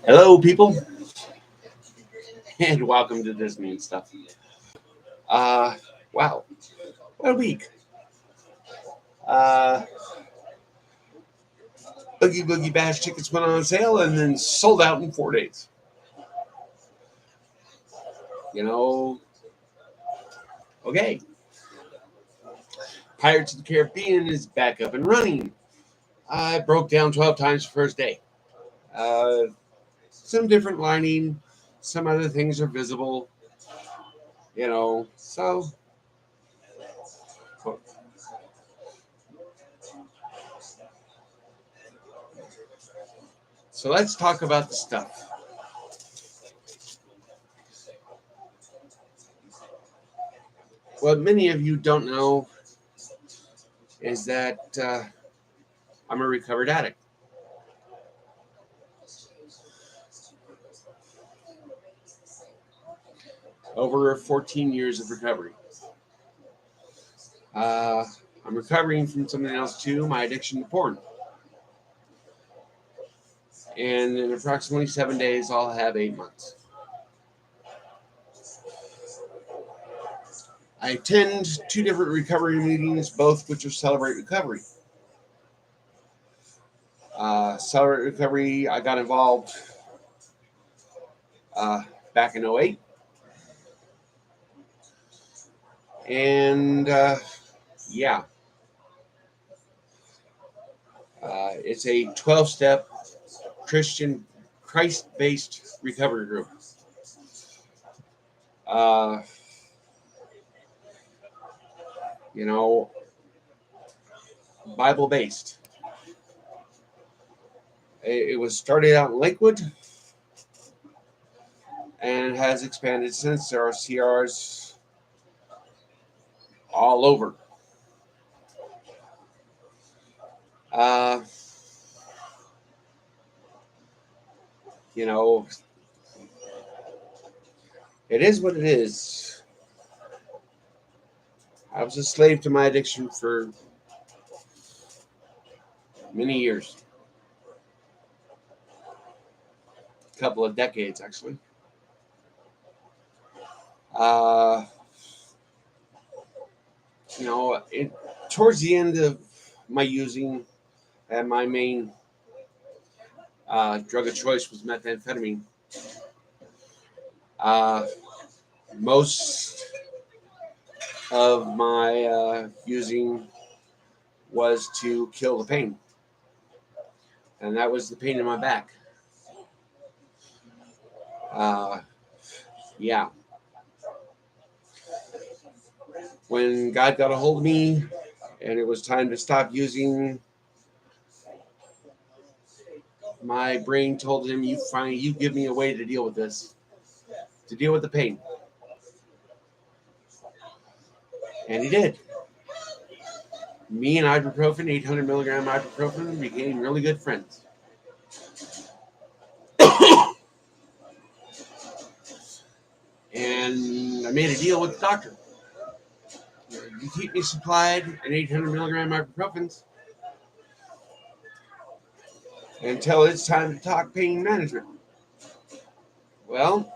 Hello, people, and welcome to this mean stuff. Uh, wow, what a week! Uh, Boogie Boogie Bash tickets went on sale and then sold out in 4 days. You know, okay. Pirates of the Caribbean is back up and running. I broke down 12 times the first day. Uh, some different lining, some other things are visible. So let's talk about the stuff. What many of you don't know is that I'm a recovered addict. Over 14 years of recovery. Uh, I'm recovering from something else too, my addiction to porn. And in approximately 7 days, I'll have 8 months. I attend two different recovery meetings, both which are Celebrate Recovery. Celebrate Recovery, I got involved uh, back in '08. And yeah, it's a 12-step Christian, Christ-based recovery group. Uh, you know, Bible-based. It was started out in Lakewood and has expanded since. There are CRs all over. Uh, you know, it is what it is. I was a slave to my addiction for many years, a couple of decades actually. Uh, Towards the end of my using, and my main drug of choice was methamphetamine. Uh, Most of my using was to kill the pain, and that was the pain in my back. Uh, yeah. When God got a hold of me and it was time to stop using, my brain told him, you give me a way to deal with this, to deal with the pain. And he did. Me and ibuprofen, 800 milligram ibuprofen, became really good friends. And I made a deal with the doctor. You keep me supplied an 800 milligram ibuprofen until it's time to talk pain management. Well,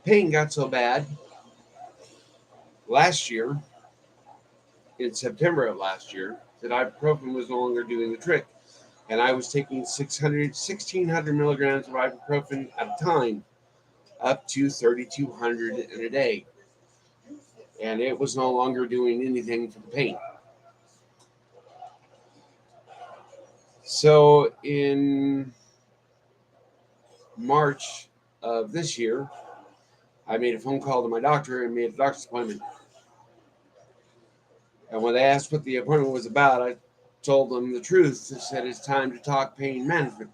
pain got so bad last year, in September of last year, that ibuprofen was no longer doing the trick. And I was taking 1,600 milligrams of ibuprofen at a time, up to 3,200 in a day. And it was no longer doing anything for the pain. So in March of this year, I made a phone call to my doctor and made a doctor's appointment. And when they asked what the appointment was about, I told them the truth. I said it's time to talk pain management.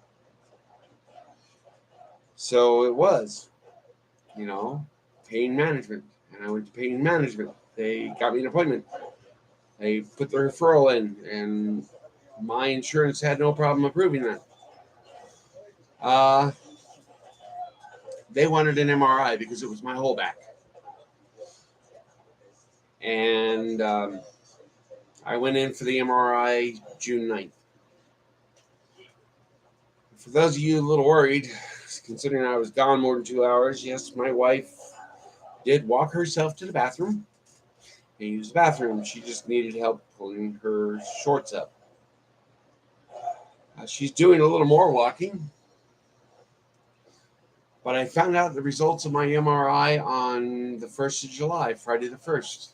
So it was, pain management. And I went to pain management. They got me an appointment. They put the referral in, and my insurance had no problem approving that. They wanted an MRI because it was my whole back. And I went in for the MRI June 9th. For those of you a little worried, considering I was gone more than 2 hours, yes, my wife did walk herself to the bathroom and use the bathroom. She just needed help pulling her shorts up. She's doing a little more walking, but I found out the results of my MRI on the 1st of July, Friday the 1st.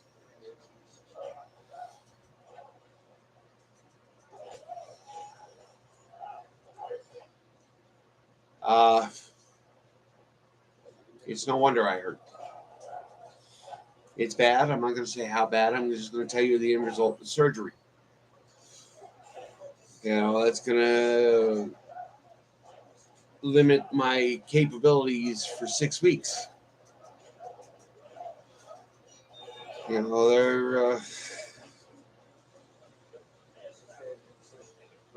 It's no wonder I hurt. It's bad. I'm not going to say how bad. I'm just going to tell you the end result of the surgery. That's going to limit my capabilities for 6 weeks. They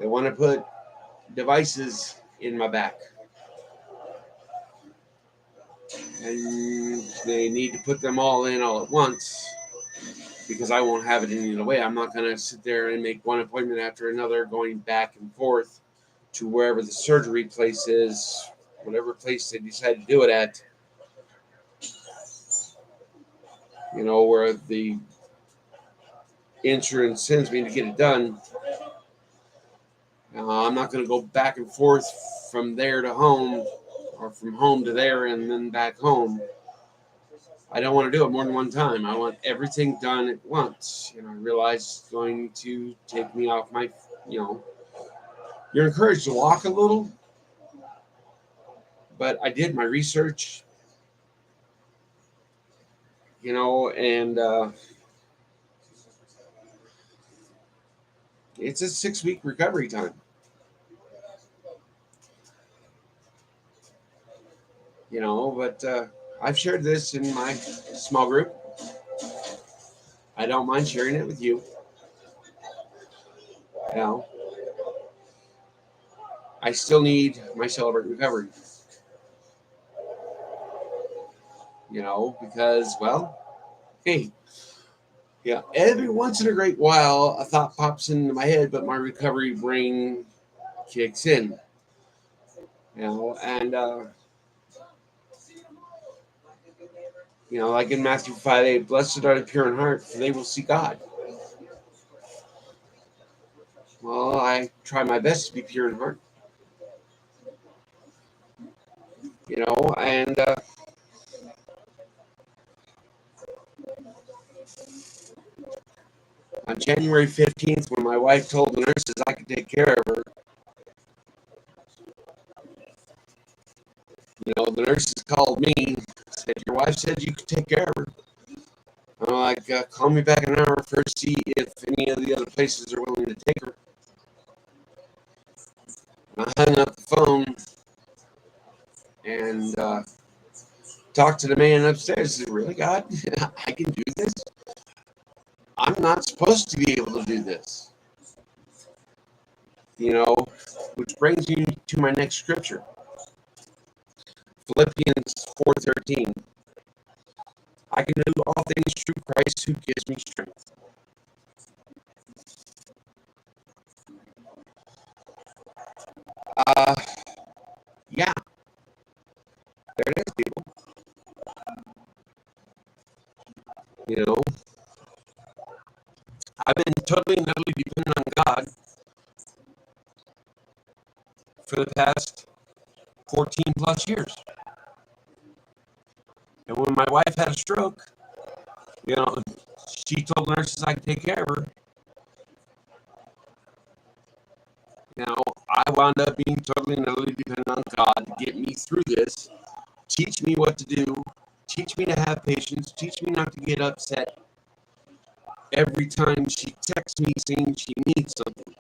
want to put devices in my back. And they need to put them all in all at once because I won't have it any other way. I'm not going to sit there and make one appointment after another going back and forth to wherever the surgery place is, whatever place they decide to do it at, where the insurance sends me to get it done. I'm not going to go back and forth from there to home or from home to there and then back home. I don't want to do it more than one time. I want everything done at once. I realize it's going to take me off my, you're encouraged to walk a little, but I did my research, and it's a 6-week recovery time. But I've shared this in my small group. I don't mind sharing it with you. I still need my Celebrate Recovery. Because, hey, every once in a great while, a thought pops into my head, but my recovery brain kicks in. And like in Matthew 5:8, blessed are the pure in heart, for they will see God. Well, I try my best to be pure in heart. And on January 15th, when my wife told the nurses I could take care of her, the nurses called me, said, your wife said you could take care of her. I'm like, call me back an hour first, see if any of the other places are willing to take her. And I hung up the phone and talked to the man upstairs. I said, really, God? I can do this? I'm not supposed to be able to do this. Which brings me to my next scripture. Philippians 4:13. I can do all things through Christ who gives me strength. Yeah. There it is, people. I've been totally and utterly dependent on God for the past 14 plus years. And when my wife had a stroke, she told the nurses I could take care of her. I wound up being totally and utterly dependent on God to get me through this, teach me what to do, teach me to have patience, teach me not to get upset every time she texts me saying she needs something.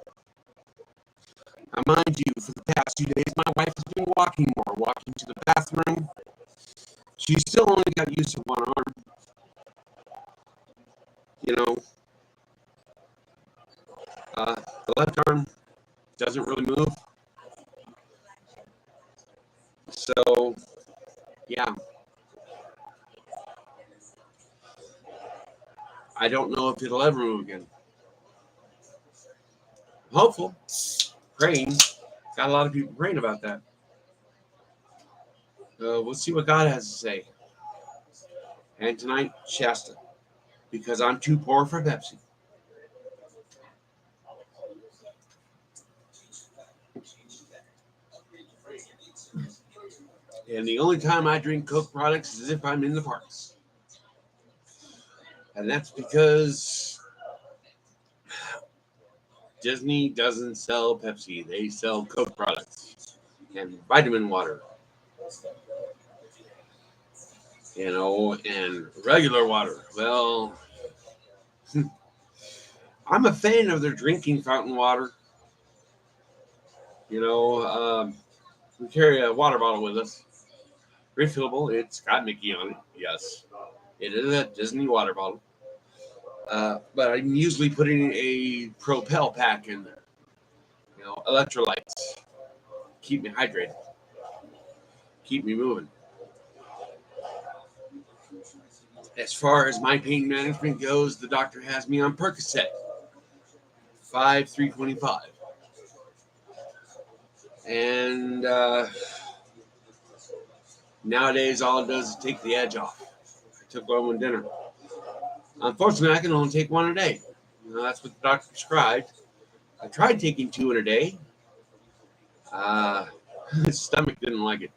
Now, mind you, for the past 2 days, my wife has been walking more, walking to the bathroom. She's still only got use of one arm. The left arm doesn't really move. So, yeah. I don't know if it'll ever move again. hopeful, praying. Got a lot of people praying about that. We'll see what God has to say. And tonight, Shasta, because I'm too poor for Pepsi. And the only time I drink Coke products is if I'm in the parks. And that's because Disney doesn't sell Pepsi. They sell Coke products and vitamin water. And regular water. Well, I'm a fan of their drinking fountain water. We carry a water bottle with us, refillable. It's got Mickey on it. Yes, it is a Disney water bottle. But I'm usually putting a Propel pack in there. Electrolytes keep me hydrated, keep me moving. As far as my pain management goes, the doctor has me on Percocet, 325. And nowadays, all it does is take the edge off. I took one with dinner. Unfortunately, I can only take one a day. That's what the doctor prescribed. I tried taking two in a day. His stomach didn't like it.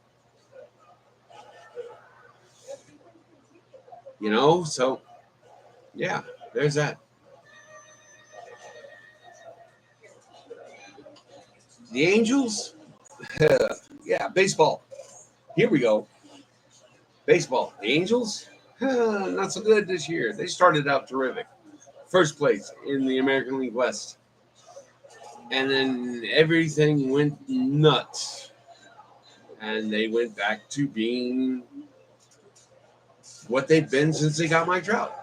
So yeah, there's that. The Angels? Yeah, baseball. Here we go. Baseball. The Angels? Not so good this year. They started out terrific. First place in the American League West. And then everything went nuts. And they went back to being what they've been since they got Mike Trout.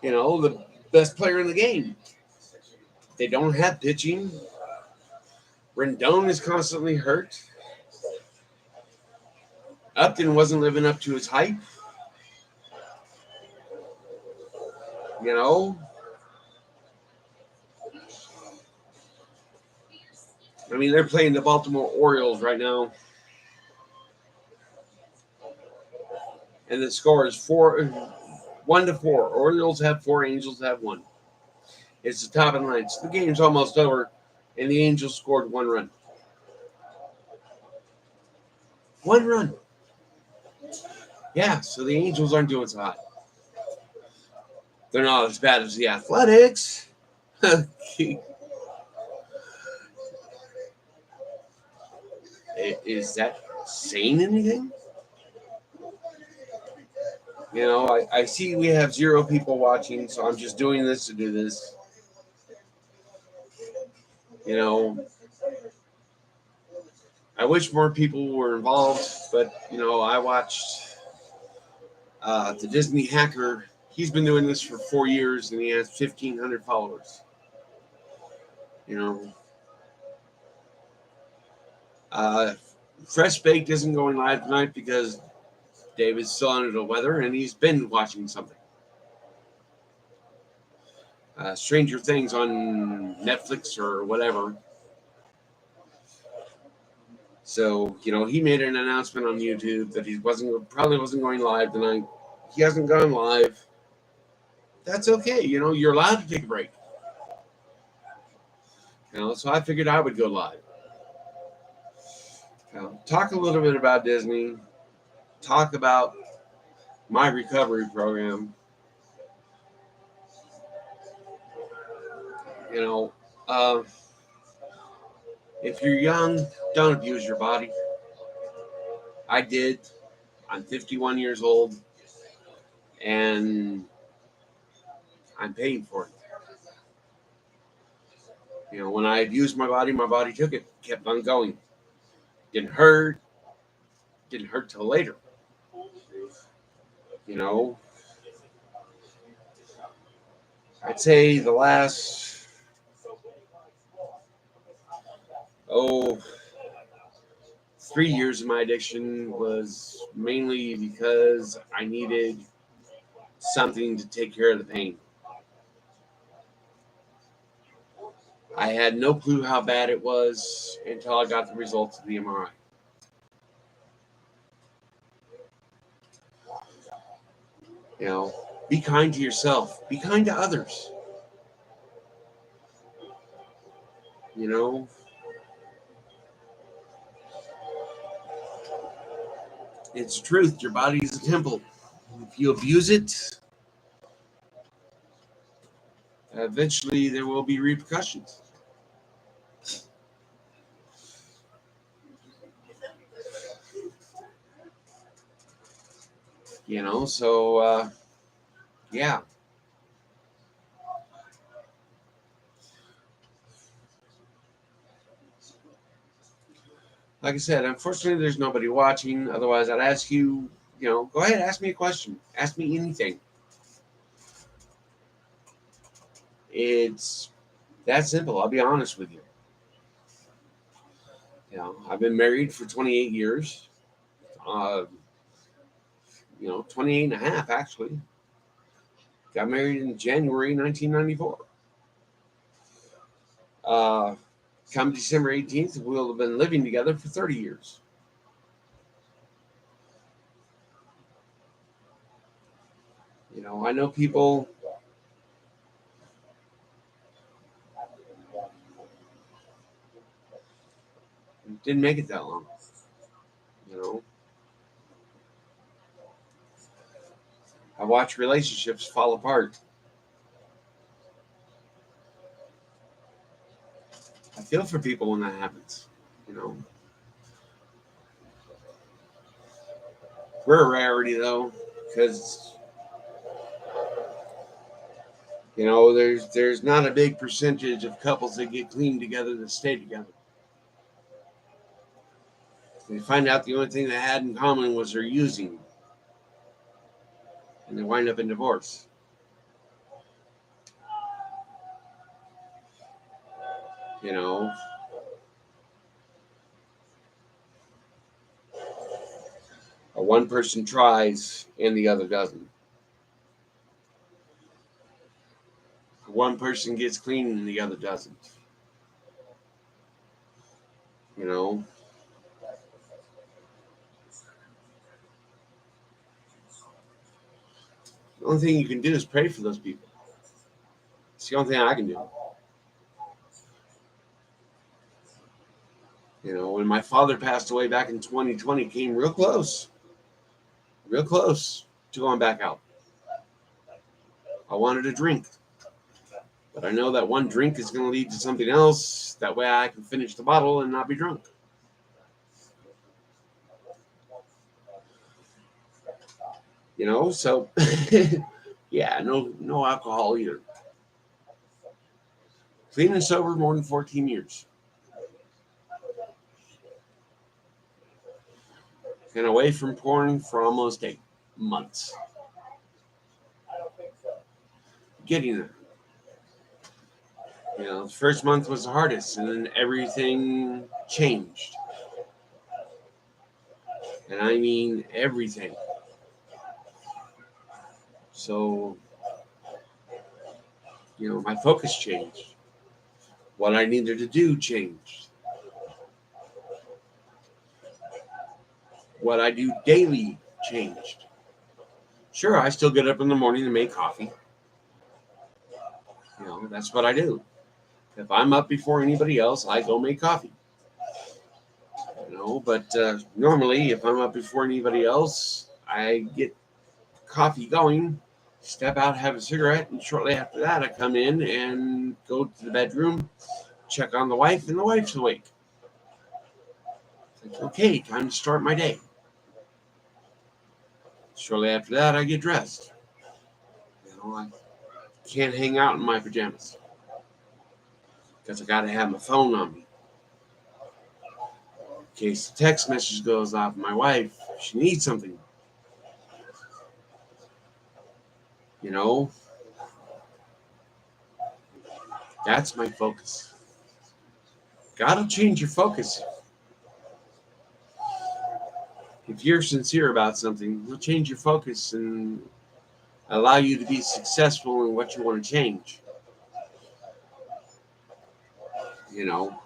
The best player in the game. They don't have pitching. Rendon is constantly hurt. Upton wasn't living up to his hype. They're playing the Baltimore Orioles right now. And the score is 1-4. Orioles have 4, Angels have 1. It's the top of the line. So the game's almost over, and the Angels scored 1 run. 1 run. Yeah, so the Angels aren't doing so hot. They're not as bad as the Athletics. Is that saying anything? I see we have 0 people watching, so I'm just doing this to do this. I wish more people were involved, but, I watched the Disney hacker. He's been doing this for 4 years, and he has 1,500 followers. Fresh Baked isn't going live tonight because David's still under the weather, and he's been watching something. Stranger Things on Netflix or whatever. So, he made an announcement on YouTube that he probably wasn't going live tonight. He hasn't gone live. That's okay. You're allowed to take a break. So I figured I would go live. Talk a little bit about Disney. Talk about my recovery program. If you're young, don't abuse your body. I did. I'm 51 years old, and I'm paying for it. When I abused my body took it, kept on going. Didn't hurt till later. I'd say the last 3 years of my addiction was mainly because I needed something to take care of the pain. I had no clue how bad it was until I got the results of the MRI. You know, be kind to yourself. Be kind to others. You know, it's the truth. Your body is a temple. If you abuse it, eventually there will be repercussions. You know, so yeah. Like I said, unfortunately, there's nobody watching. Otherwise, I'd ask you, go ahead, ask me a question. Ask me anything. It's that simple. I'll be honest with you. I've been married for 28 years. 28 and a half, actually. Got married in January 1994. Come December 18th, we'll have been living together for 30 years. I know people didn't make it that long. I watch relationships fall apart. I feel for people when that happens. We're a rarity though, because there's not a big percentage of couples that get clean together that stay together. They find out the only thing they had in common was their using, and they wind up in divorce. Or one person tries and the other doesn't. One person gets clean and the other doesn't. You know, the only thing you can do is pray for those people. It's the only thing I can do. When my father passed away back in 2020, came real close to going back out. I wanted a drink, but I know that one drink is going to lead to something else. That way I can finish the bottle and not be drunk. So yeah, no alcohol either. Clean and sober more than 14 years. And away from porn for almost 8 months. Getting there. The first month was the hardest, and then everything changed. And I mean everything. So, my focus changed. What I needed to do changed. What I do daily changed. Sure, I still get up in the morning and make coffee. That's what I do. If I'm up before anybody else, I go make coffee. But normally, if I'm up before anybody else, I get coffee going, step out, have a cigarette, and shortly after that, I come in and go to the bedroom, check on the wife, and the wife's awake. It's like, okay, time to start my day. Shortly after that, I get dressed. I can't hang out in my pajamas because I got to have my phone on me. In case the text message goes off, my wife, she needs something. That's my focus. Gotta change your focus. If you're sincere about something, you'll change your focus and allow you to be successful in what you want to change. You know,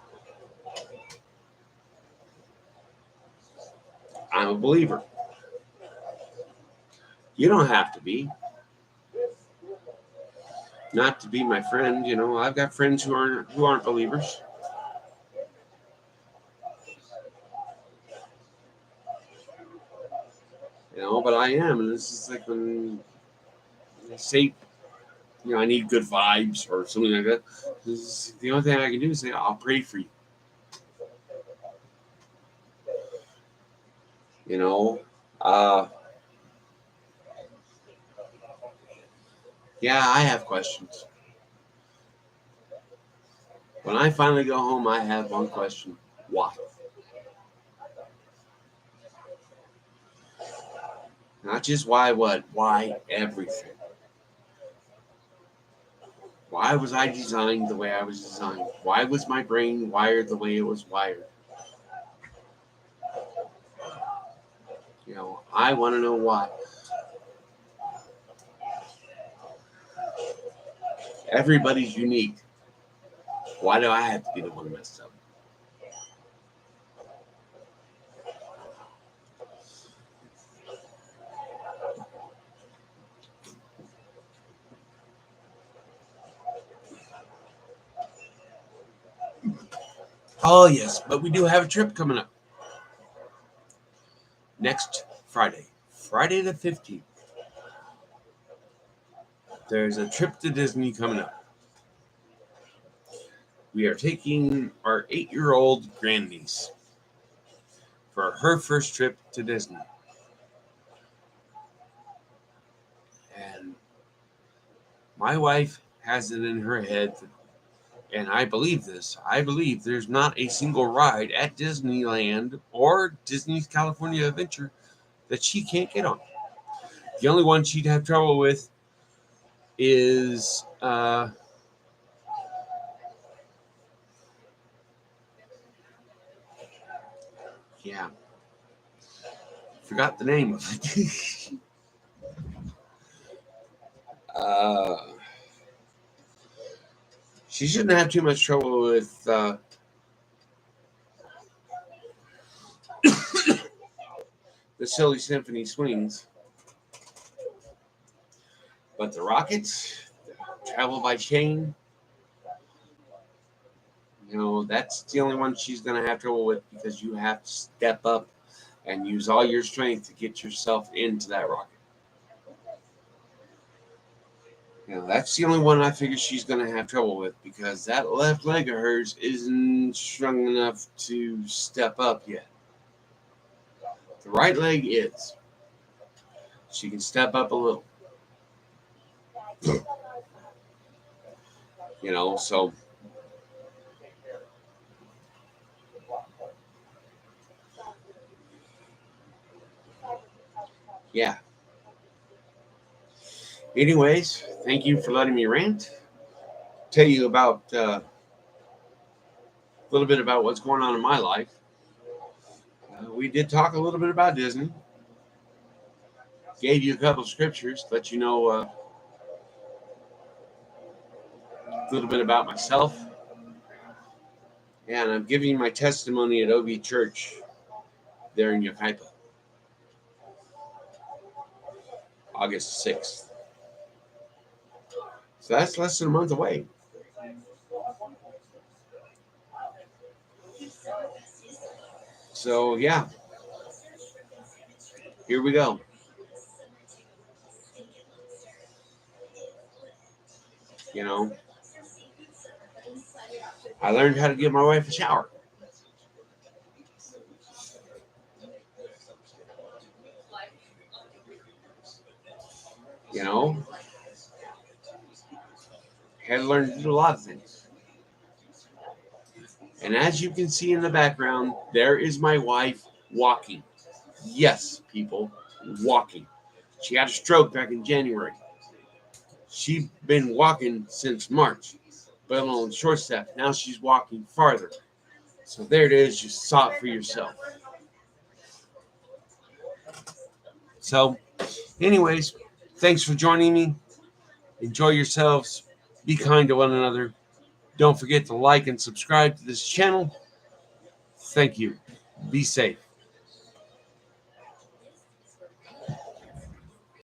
I'm a believer. You don't have to be. Not to be my friend, you know. I've got friends who aren't believers. You know, but I am, and this is like when they say, you know, I need good vibes or something like that. This is, the only thing I can do is say, I'll pray for you. You know, uh, yeah, I have questions. When I finally go home, I have one question: why? Not just why what, why everything. Why was I designed the way I was designed? Why was my brain wired the way it was wired? You know, I want to know why. Everybody's unique. Why do I have to be the one messed up? Oh, yes, but we do have a trip coming up next Friday, Friday the 15th. There's a trip to Disney coming up. We are taking our 8-year-old grandniece for her first trip to Disney. And my wife has it in her head, and I believe this. I believe there's not a single ride at Disneyland or Disney's California Adventure that she can't get on. The only one she'd have trouble with is yeah, forgot the name of it. uh, she shouldn't have too much trouble with the Silly Symphony swings, but the Rockets, Travel by Chain, you know, that's the only one she's going to have trouble with because you have to step up and use all your strength to get yourself into that rocket. You know, that's the only one I figure she's going to have trouble with because that left leg of hers isn't strong enough to step up yet. The right leg is. She can step up a little. You know, so yeah. Anyways, thank you for letting me rant. Tell you about a little bit about what's going on in my life. We did talk a little bit about Disney. Gave you a couple of scriptures, let you know a little bit about myself. And I'm giving my testimony at OB Church there in Yucaipa, August 6th. So that's less than a month away. So, yeah, here we go. You know, I learned how to give my wife a shower. You know, had to learn to do a lot of things. And as you can see in the background, there is my wife walking. Yes, people, walking. She had a stroke back in January. She's been walking since March, but on short step. Now she's walking farther. So there it is. You saw it for yourself. So, anyways, thanks for joining me. Enjoy yourselves. Be kind to one another. Don't forget to like and subscribe to this channel. Thank you. Be safe.